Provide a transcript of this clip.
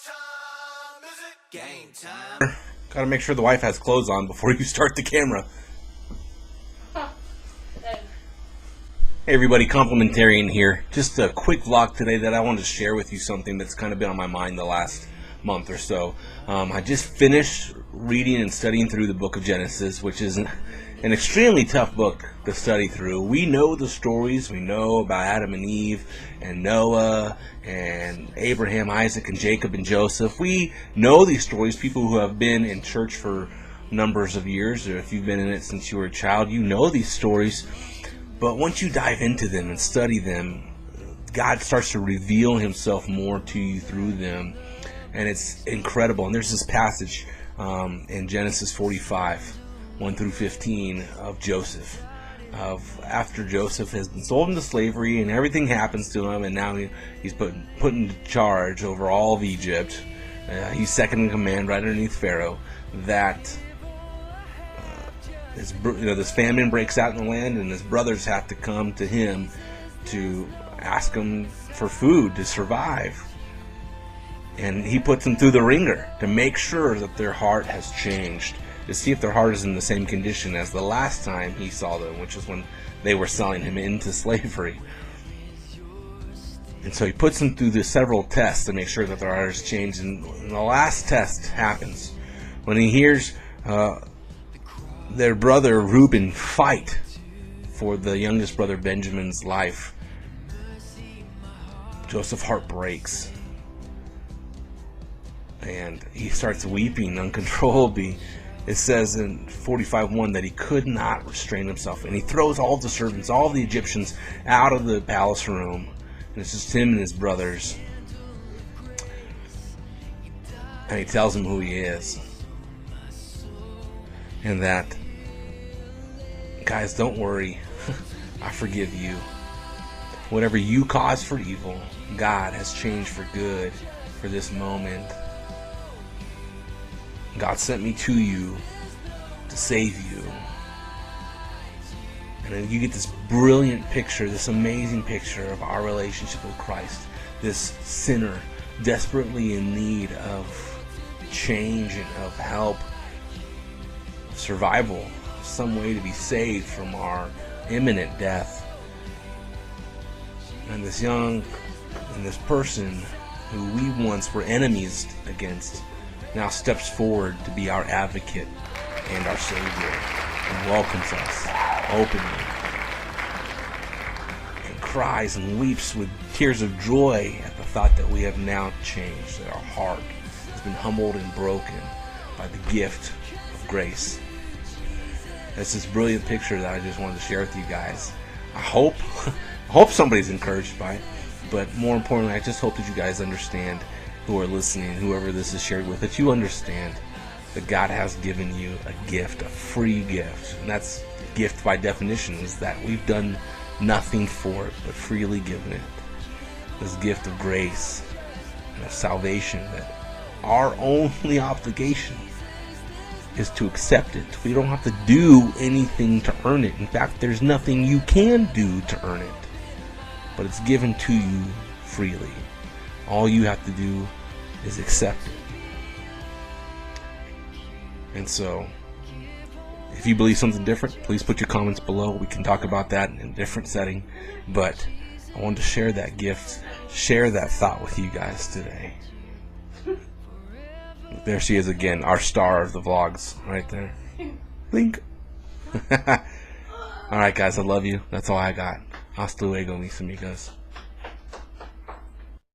time is it? Game time. Gotta make sure the wife has clothes on before you start the camera. Hey everybody, Complimentarian here. Just a quick vlog today that I wanted to share with you something that's kind of been on my mind the last month or so. I just finished reading and studying through the book of Genesis, which is an extremely tough book to study through. We know the stories. We know about Adam and Eve and Noah and Abraham, Isaac, and Jacob and Joseph. We know these stories. People who have been in church for numbers of years, or if you've been in it since you were a child, you know these stories. But once you dive into them and study them, God starts to reveal himself more to you through them. And it's incredible. And there's this passage in Genesis 45, 1 through 15, of Joseph. After Joseph has been sold into slavery and everything happens to him, and now he's put in charge over all of Egypt. He's second in command right underneath Pharaoh. That this famine breaks out in the land, and his brothers have to come to him to ask him for food to survive. And he puts them through the ringer to make sure that their heart has changed, to see if their heart is in the same condition as the last time he saw them, which is when they were selling him into slavery. And so he puts them through the several tests to make sure that their heart has changed. And the last test happens when he hears their brother Reuben fight for the youngest brother Benjamin's life. Joseph's heart breaks, and he starts weeping uncontrollably. It says in 45:1 that he could not restrain himself, and he throws all the servants, all the Egyptians, out of the palace room, and it's just him and his brothers. And he tells them who he is, and that, guys, don't worry, I forgive you. Whatever you caused for evil, God has changed for good for this moment. God sent me to you to save you. And then you get this brilliant picture, this amazing picture of our relationship with Christ. This sinner desperately in need of change and of help, survival, some way to be saved from our imminent death. And this person who we once were enemies against now steps forward to be our advocate and our Savior, and welcomes us openly, and cries and weeps with tears of joy at the thought that we have now changed, that our heart has been humbled and broken by the gift of grace. It's this brilliant picture that I just wanted to share with you guys. I hope somebody's encouraged by it, but more importantly, I just hope that you guys understand, who are listening, whoever this is shared with, that you understand that God has given you a gift, a free gift. And that's gift by definition, is that we've done nothing for it but freely given it. This gift of grace and of salvation, that our only obligation is to accept it. We don't have to do anything to earn it. In fact, there's nothing you can do to earn it, but it's given to you freely. All you have to do is accept it. And so, if you believe something different, please put your comments below. We can talk about that in a different setting. But I wanted to share that gift, share that thought with you guys today. There she is again, our star of the vlogs, right there. Blink. Alright guys, I love you. That's all I got. Hasta luego, mis amigos.